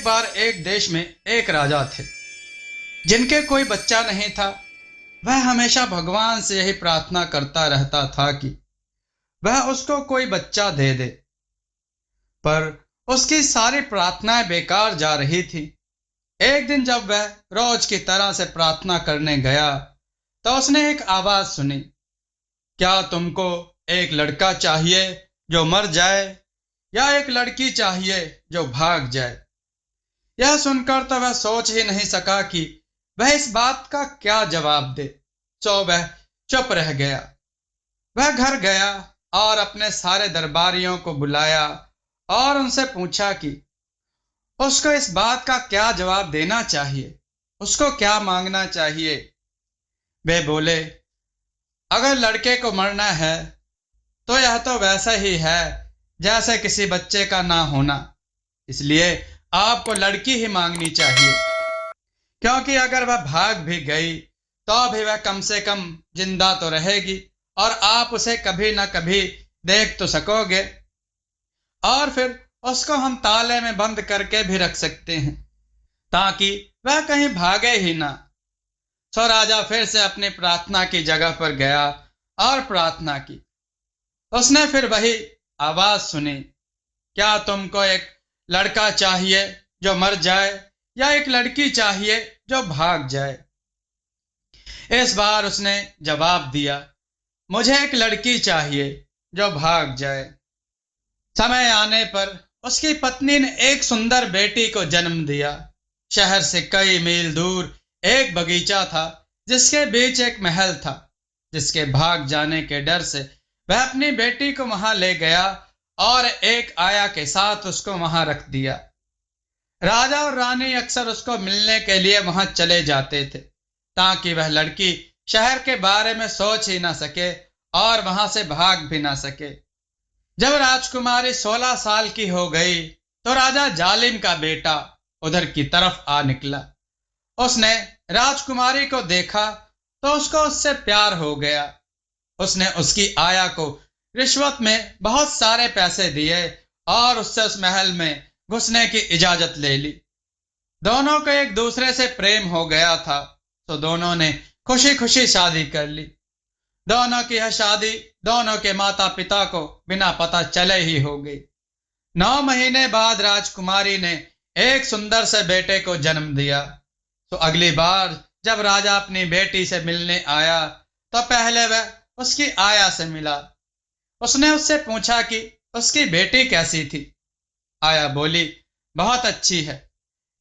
बार एक देश में एक राजा थे जिनके कोई बच्चा नहीं था। वह हमेशा भगवान से यही प्रार्थना करता रहता था कि वह उसको कोई बच्चा दे दे, पर उसकी सारी प्रार्थनाएं बेकार जा रही थी। एक दिन जब वह रोज की तरह से प्रार्थना करने गया तो उसने एक आवाज सुनी, क्या तुमको एक लड़का चाहिए जो मर जाए या एक लड़की चाहिए जो भाग जाए? यह सुनकर तो वह सोच ही नहीं सका कि वह इस बात का क्या जवाब दे, सो वह चुप रह गया। वह घर गया और अपने सारे दरबारियों को बुलाया और उनसे पूछा कि उसको इस बात का क्या जवाब देना चाहिए, उसको क्या मांगना चाहिए। वे बोले, अगर लड़के को मरना है तो यह तो वैसा ही है जैसे किसी बच्चे का ना होना, इसलिए आपको लड़की ही मांगनी चाहिए, क्योंकि अगर वह भाग भी गई तो भी वह कम से कम जिंदा तो रहेगी और आप उसे कभी ना कभी देख तो सकोगे, और फिर उसको हम ताले में बंद करके भी रख सकते हैं ताकि वह कहीं भागे ही ना। सो राजा फिर से अपनी प्रार्थना की जगह पर गया और प्रार्थना की। उसने फिर वही आवाज सुनी, क्या तुमको एक लड़का चाहिए जो मर जाए या एक लड़की चाहिए जो भाग जाए? इस बार उसने जवाब दिया, मुझे एक लड़की चाहिए जो भाग जाए। समय आने पर उसकी पत्नी ने एक सुंदर बेटी को जन्म दिया। शहर से कई मील दूर एक बगीचा था जिसके बीच एक महल था, जिसके भाग जाने के डर से वह अपनी बेटी को वहां ले गया और एक आया के साथ उसको वहां रख दिया। राजा और रानी अक्सर उसको मिलने के लिए वहां चले जाते थे ताकि वह लड़की शहर के बारे में सोच ही ना सके और वहां से भाग भी ना सके। जब राजकुमारी 16 साल की हो गई तो राजा जालिम का बेटा उधर की तरफ आ निकला। उसने राजकुमारी को देखा तो उसको उससे प्यार हो गया। उसने उसकी आया को रिश्वत में बहुत सारे पैसे दिए और उससे उस महल में घुसने की इजाजत ले ली। दोनों को एक दूसरे से प्रेम हो गया था, तो दोनों ने खुशी खुशी शादी कर ली। दोनों की यह शादी दोनों के माता पिता को बिना पता चले ही हो गई। 9 महीने बाद राजकुमारी ने एक सुंदर से बेटे को जन्म दिया। तो अगली बार जब राजा अपनी बेटी से मिलने आया तो पहले वह उसकी आया से मिला। उसने उससे पूछा कि उसकी बेटी कैसी थी। आया बोली, बहुत अच्छी है।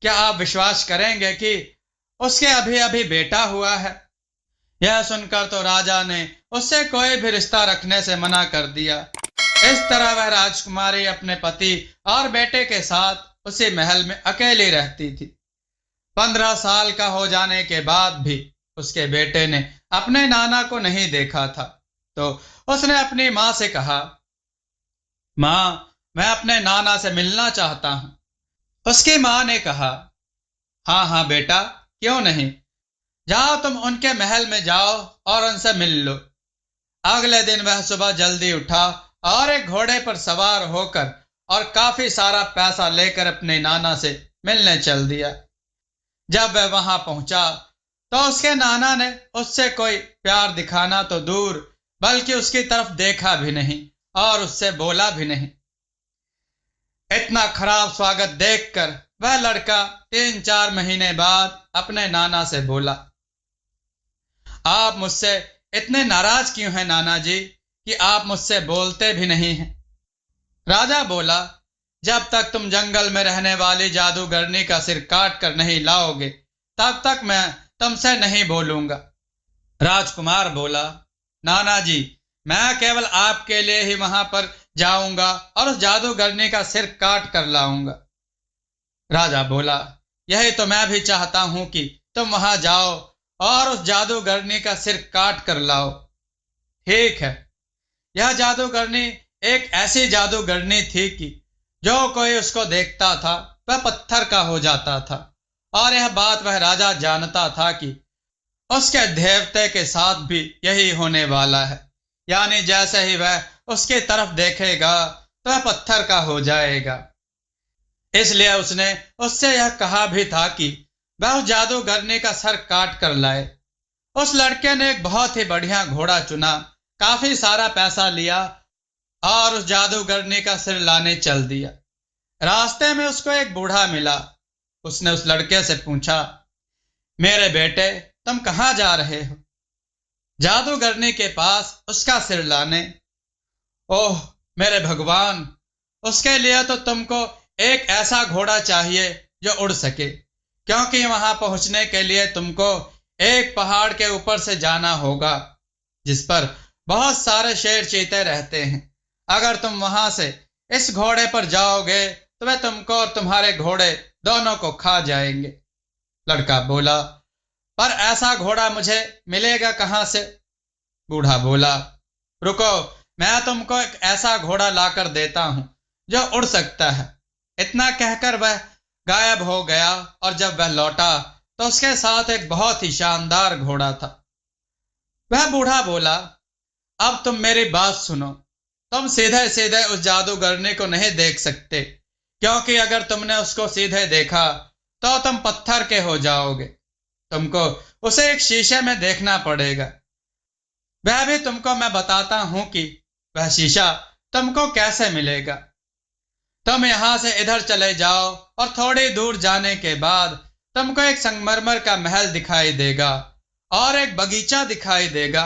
क्या आप विश्वास करेंगे कि उसके अभी अभी बेटा हुआ है? यह सुनकर तो राजा ने उससे कोई भी रिश्ता रखने से मना कर दिया। इस तरह वह राजकुमारी अपने पति और बेटे के साथ उसी महल में अकेली रहती थी। 15 साल का हो जाने के बाद भी उसके बेटे ने अपने नाना को नहीं देखा था, तो उसने अपनी माँ से कहा, माँ, मैं अपने नाना से मिलना चाहता हूं। उसकी माँ ने कहा, हाँ हाँ बेटा, क्यों नहीं, जाओ तुम उनके महल में जाओ और उनसे मिल लो। अगले दिन वह सुबह जल्दी उठा और एक घोड़े पर सवार होकर और काफी सारा पैसा लेकर अपने नाना से मिलने चल दिया। जब वह वहां पहुंचा तो उसके नाना ने उससे कोई प्यार दिखाना तो दूर बल्कि उसकी तरफ देखा भी नहीं और उससे बोला भी नहीं। इतना खराब स्वागत देखकर वह लड़का 3-4 महीने बाद अपने नाना से बोला, आप मुझसे इतने नाराज क्यों हैं नाना जी कि आप मुझसे बोलते भी नहीं हैं? राजा बोला, जब तक तुम जंगल में रहने वाली जादूगरनी का सिर काट कर नहीं लाओगे तब तक मैं तुमसे नहीं बोलूंगा। राजकुमार बोला, नाना जी, मैं केवल आपके लिए ही वहां पर जाऊंगा और उस जादूगरनी का सिर काट कर लाऊंगा। राजा बोला, यही तो मैं भी चाहता हूं कि तुम वहां जाओ और उस जादूगरनी का सिर काट कर लाओ। ठीक है। यह जादूगरनी एक ऐसी जादूगरनी थी कि जो कोई उसको देखता था वह पत्थर का हो जाता था, और यह बात वह राजा जानता था कि उसके देवते के साथ भी यही होने वाला है, यानी जैसे ही वह उसकी तरफ देखेगा तो वह पत्थर का हो जाएगा। इसलिए उसने उससे यह कहा भी था कि वह उस जादूगरनी का सर काट कर लाए। उस लड़के ने एक बहुत ही बढ़िया घोड़ा चुना, काफी सारा पैसा लिया और उस जादूगरनी का सिर लाने चल दिया। रास्ते में उसको एक बूढ़ा मिला। उसने उस लड़के से पूछा, मेरे बेटे, तुम कहाँ जा रहे हो? जादूगरनी के पास उसका सिर लाने। ओह मेरे भगवान, उसके लिए तो तुमको एक ऐसा घोड़ा चाहिए जो उड़ सके, क्योंकि वहां पहुंचने के लिए तुमको एक पहाड़ के ऊपर से जाना होगा जिस पर बहुत सारे शेर चीते रहते हैं। अगर तुम वहां से इस घोड़े पर जाओगे तो वे तुमको और तुम्हारे घोड़े दोनों को खा जाएंगे। लड़का बोला, पर ऐसा घोड़ा मुझे मिलेगा कहां से? बूढ़ा बोला, रुको, मैं तुमको एक ऐसा घोड़ा लाकर देता हूं जो उड़ सकता है। इतना कहकर वह गायब हो गया और जब वह लौटा तो उसके साथ एक बहुत ही शानदार घोड़ा था। वह बूढ़ा बोला, अब तुम मेरी बात सुनो। तुम सीधे सीधे उस जादूगरनी को नहीं देख सकते, क्योंकि अगर तुमने उसको सीधे देखा तो तुम पत्थर के हो जाओगे। तुमको उसे एक शीशे में देखना पड़ेगा। वह भी तुमको मैं बताता हूं कि वह शीशा तुमको कैसे मिलेगा। तुम यहां से इधर चले जाओ और थोड़ी दूर जाने के बाद तुमको एक संगमरमर का महल दिखाई देगा और एक बगीचा दिखाई देगा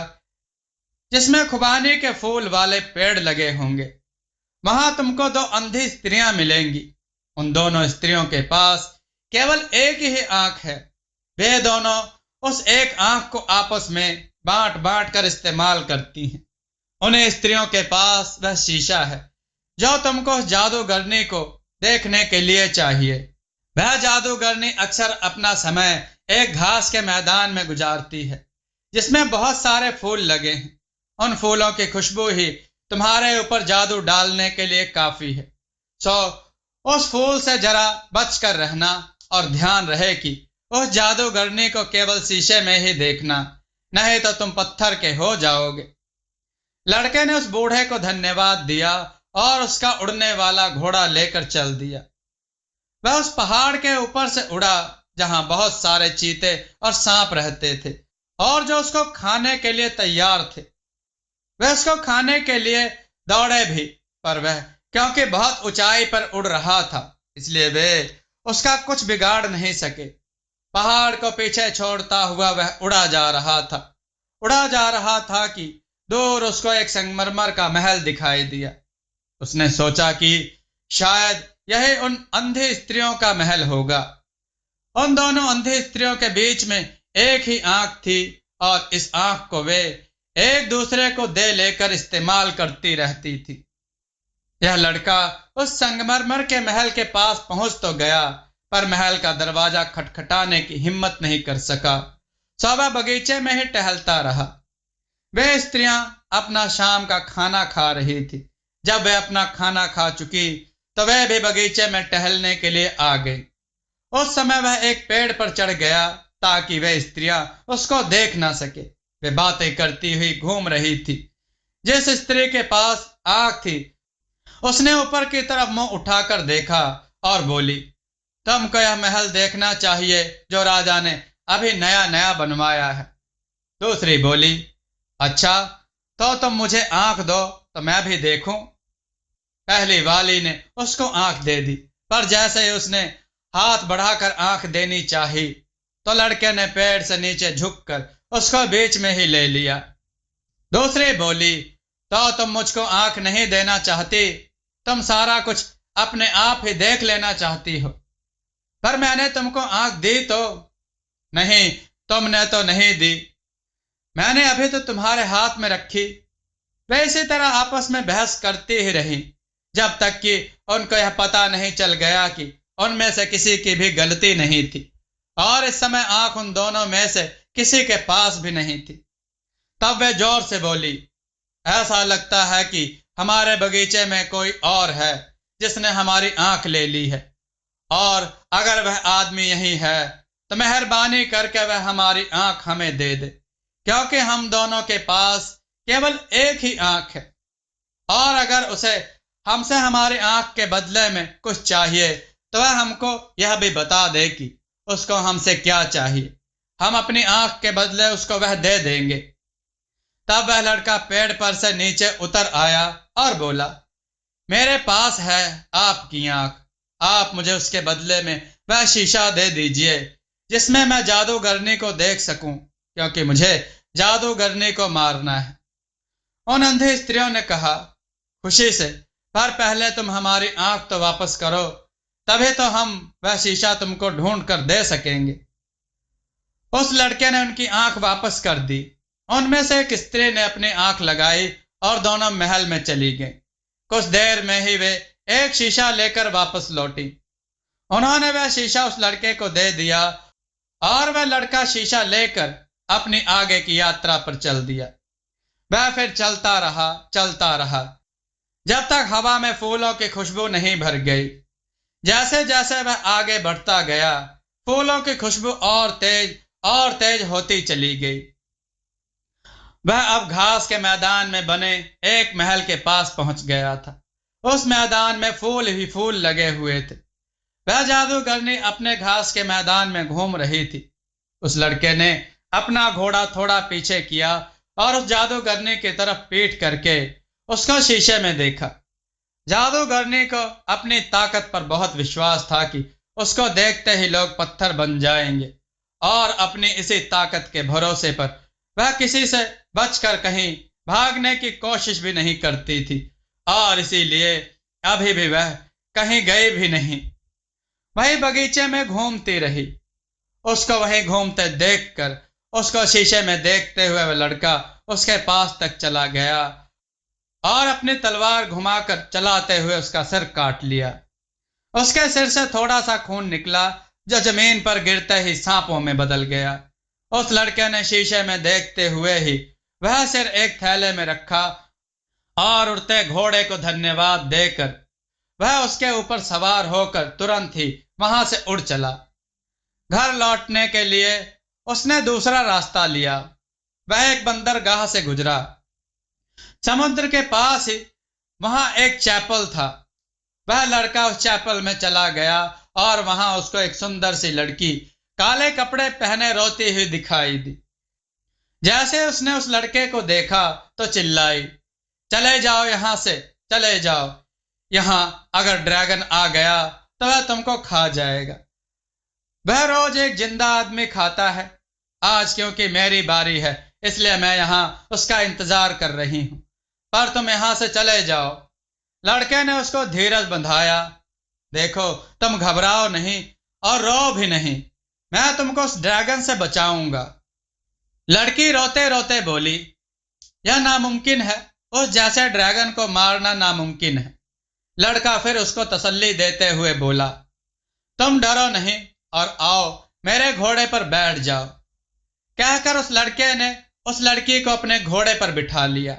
जिसमें खुबानी के फूल वाले पेड़ लगे होंगे। वहां तुमको दो अंधी स्त्रियां मिलेंगी। उन दोनों स्त्रियों के पास केवल एक ही आंख है। वे दोनों उस एक आंख को आपस में बांट बांट कर इस्तेमाल करती हैं। उन्हें स्त्रियों के पास वह शीशा है जो तुमको उस जादूगरनी को देखने के लिए चाहिए। वह जादूगरनी अक्सर अपना समय एक घास के मैदान में गुजारती है जिसमें बहुत सारे फूल लगे हैं। उन फूलों की खुशबू ही तुम्हारे ऊपर जादू डालने के लिए काफी है। सो उस फूल से जरा बच कर रहना और ध्यान रहे कि उस जादूगरनी को केवल शीशे में ही देखना, नहीं तो तुम पत्थर के हो जाओगे। लड़के ने उस बूढ़े को धन्यवाद दिया और उसका उड़ने वाला घोड़ा लेकर चल दिया। वह उस पहाड़ के ऊपर से उड़ा जहां बहुत सारे चीते और सांप रहते थे और जो उसको खाने के लिए तैयार थे। वह उसको खाने के लिए दौड़े भी, पर वह क्योंकि बहुत ऊंचाई पर उड़ रहा था इसलिए वे उसका कुछ बिगाड़ नहीं सके। पहाड़ को पीछे छोड़ता हुआ वह उड़ा जा रहा था कि दूर उसको एक संगमरमर का महल दिखाई दिया। उसने सोचा कि शायद यही उन अंधी स्त्रियों का महल होगा। उन दोनों अंधी स्त्रियों के बीच में एक ही आंख थी और इस आंख को वे एक दूसरे को दे लेकर इस्तेमाल करती रहती थी। यह लड़का उस संगमरमर के महल के पास पहुंच तो गया, पर महल का दरवाजा खटखटाने की हिम्मत नहीं कर सका। सो वह बगीचे में ही टहलता रहा। वे स्त्रियां अपना शाम का खाना खा रही थी। जब वह अपना खाना खा चुकी तो वह भी बगीचे में टहलने के लिए आ गई। उस समय वह एक पेड़ पर चढ़ गया ताकि वह स्त्रियां उसको देख ना सके। वे बातें करती हुई घूम रही थी। जिस स्त्री के पास आंख थी उसने ऊपर की तरफ मुंह उठाकर देखा और बोली, तुमको यह महल देखना चाहिए जो राजा ने अभी नया नया बनवाया है। दूसरी बोली, अच्छा तो तुम मुझे आंख दो तो मैं भी देखूं। पहली वाली ने उसको आंख दे दी, पर जैसे ही उसने हाथ बढ़ाकर आंख देनी चाही तो लड़के ने पेड़ से नीचे झुककर उसको बीच में ही ले लिया। दूसरी बोली, तो तुम मुझको आंख नहीं देना चाहती, तुम सारा कुछ अपने आप ही देख लेना चाहती हो। पर मैंने तुमको आंख दी तो? नहीं, तुमने तो नहीं दी, मैंने अभी तो तुम्हारे हाथ में रखी। वे इसी तरह आपस में बहस करती ही रही जब तक कि उनको यह पता नहीं चल गया कि उनमें से किसी की भी गलती नहीं थी और इस समय आंख उन दोनों में से किसी के पास भी नहीं थी। तब वे जोर से बोली, ऐसा लगता है कि हमारे बगीचे में कोई और है जिसने हमारी आंख ले ली है, और अगर वह आदमी यही है तो मेहरबानी करके वह हमारी आंख हमें दे दे, क्योंकि हम दोनों के पास केवल एक ही आंख है। और अगर उसे हमसे हमारी आंख के बदले में कुछ चाहिए तो वह हमको यह भी बता दे कि उसको हमसे क्या चाहिए। हम अपनी आंख के बदले उसको वह दे देंगे। तब वह लड़का पेड़ पर से नीचे उतर आया और बोला, मेरे पास है आपकी आंख, आप मुझे उसके बदले में वह शीशा दे दीजिए जिसमें मैं जादूगरनी को देख सकूं, क्योंकि मुझे जादूगरनी को मारना है। उन अंधी स्त्रियों ने कहा, खुशी से, पर पहले तुम हमारी आंख तो वापस करो, तभी तो हम वह शीशा तुमको ढूंढ कर दे सकेंगे। उस लड़के ने उनकी आंख वापस कर दी। उनमें से एक स्त्री ने अपनी आंख लगाई और दोनों महल में चली गईं। कुछ देर में ही वे एक शीशा लेकर वापस लौटी। उन्होंने वह शीशा उस लड़के को दे दिया और वह लड़का शीशा लेकर अपनी आगे की यात्रा पर चल दिया। वह फिर चलता रहा जब तक हवा में फूलों की खुशबू नहीं भर गई। जैसे जैसे वह आगे बढ़ता गया, फूलों की खुशबू और तेज होती चली गई। वह अब घास के मैदान में बने एक महल के पास पहुंच गया था। उस मैदान में फूल ही फूल लगे हुए थे। वह जादूगरनी अपने घास के मैदान में घूम रही थी। उस लड़के ने अपना घोड़ा थोड़ा पीछे किया और उस जादूगरनी की तरफ पीठ करके उसको शीशे में देखा। जादूगरनी को अपनी ताकत पर बहुत विश्वास था कि उसको देखते ही लोग पत्थर बन जाएंगे, और अपनी इसी ताकत के भरोसे पर वह किसी से बचकर कहीं भागने की कोशिश भी नहीं करती थी, और इसीलिए अभी भी वह कहीं गई भी नहीं। वही बगीचे में घूमती रही। उसको वहीं घूमते देखकर उसको शीशे में देखते हुए वह लड़का उसके पास तक चला गया और अपनी तलवार घुमाकर चलाते हुए उसका सिर काट लिया। उसके सिर से थोड़ा सा खून निकला जो जमीन पर गिरते ही सांपों में बदल गया। उस लड़के ने शीशे में देखते हुए ही वह सिर एक थैले में रखा और उड़ते घोड़े को धन्यवाद देकर वह उसके ऊपर सवार होकर तुरंत ही वहां से उड़ चला। घर लौटने के लिए उसने दूसरा रास्ता लिया। वह एक बंदरगाह से गुजरा। समुद्र के पास ही वहां एक चैपल था। वह लड़का उस चैपल में चला गया और वहां उसको एक सुंदर सी लड़की काले कपड़े पहने रोती हुई दिखाई दी। जैसे उसने उस लड़के को देखा तो चिल्लाई, चले जाओ यहां से, चले जाओ। यहां अगर ड्रैगन आ गया तो वह तुमको खा जाएगा। वह रोज एक जिंदा आदमी खाता है। आज क्योंकि मेरी बारी है इसलिए मैं यहां उसका इंतजार कर रही हूं, पर तुम यहां से चले जाओ। लड़के ने उसको धीरज बंधाया। देखो, तुम घबराओ नहीं और रो भी नहीं, मैं तुमको उस ड्रैगन से बचाऊंगा। लड़की रोते रोते बोली, यह नामुमकिन है, उस जैसे ड्रैगन को मारना नामुमकिन है। लड़का फिर उसको तसल्ली देते हुए बोला, तुम डरो नहीं और आओ मेरे घोड़े पर बैठ जाओ। कहकर उस लड़के ने उस लड़की को अपने घोड़े पर बिठा लिया।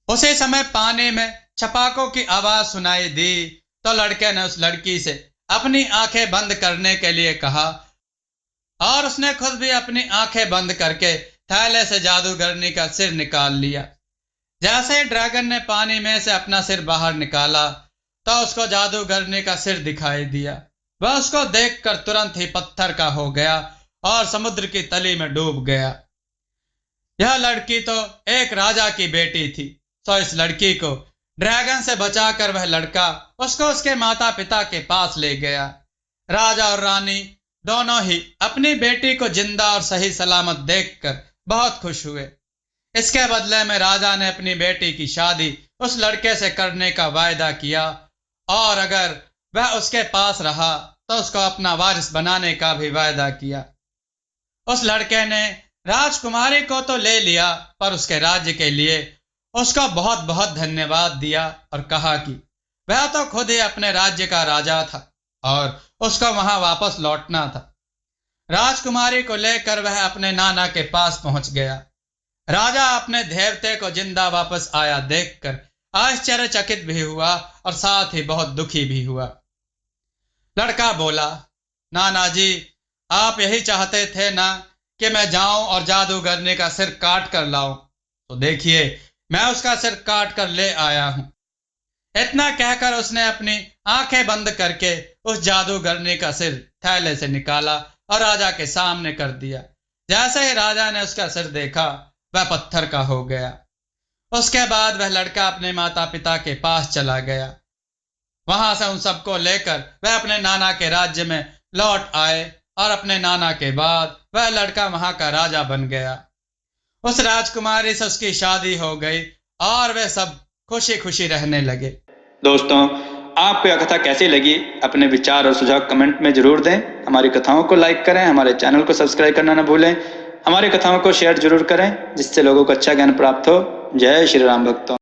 उसी समय पानी में छपाकों की आवाज सुनाई दी तो लड़के ने उस लड़की से अपनी आंखें बंद करने के लिए कहा और उसने खुद भी अपनी आंखें बंद करके थैले से जादूगरनी का सिर निकाल लिया। जैसे ही ड्रैगन ने पानी में से अपना सिर बाहर निकाला तो उसको जादूगरनी का सिर दिखाई दिया। वह उसको देखकर तुरंत ही पत्थर का हो गया और समुद्र की तली में डूब गया। यह लड़की तो एक राजा की बेटी थी, सो इस लड़की को ड्रैगन से बचाकर वह लड़का उसको उसके माता पिता के पास ले गया। राजा और रानी दोनों ही अपनी बेटी को जिंदा और सही सलामत देखकर बहुत खुश हुए। इसके बदले में राजा ने अपनी बेटी की शादी उस लड़के से करने का वायदा किया और अगर वह उसके पास रहा तो उसको अपना वारिस बनाने का भी वायदा किया। उस लड़के ने राजकुमारी को तो ले लिया, पर उसके राज्य के लिए उसका बहुत बहुत धन्यवाद दिया और कहा कि वह तो खुद ही अपने राज्य का राजा था और उसको वहां वापस लौटना था। राजकुमारी को लेकर वह अपने नाना के पास पहुंच गया। राजा अपने देवते को जिंदा वापस आया देखकर आश्चर्यचकित भी हुआ और साथ ही बहुत दुखी भी हुआ। लड़का बोला, नाना जी, आप यही चाहते थे ना कि मैं जाऊं और जादूगरनी का सिर काट कर लाऊं, तो देखिए मैं उसका सिर काट कर ले आया हूं। इतना कहकर उसने अपनी आंखें बंद करके उस जादूगरनी का सिर थैले से निकाला और राजा के सामने कर दिया। जैसे ही राजा ने उसका सिर देखा, वह पत्थर का हो गया। उसके बाद वह लड़का अपने माता पिता के पास चला गया। वहां से उन सबको लेकर वह अपने नाना के राज्य में लौट आए और अपने नाना के बाद वह लड़का वहां का राजा बन गया। उस राजकुमारी से उसकी शादी हो गई और वे सब खुशी खुशी रहने लगे। दोस्तों, आपको यह कथा कैसी लगी? अपने विचार और सुझाव कमेंट में जरूर दें। हमारी कथाओं को लाइक करें, हमारे चैनल को सब्सक्राइब करना न भूलें। हमारी कथाओं को शेयर जरूर करें जिससे लोगों को अच्छा ज्ञान प्राप्त हो। जय श्री राम भक्तों।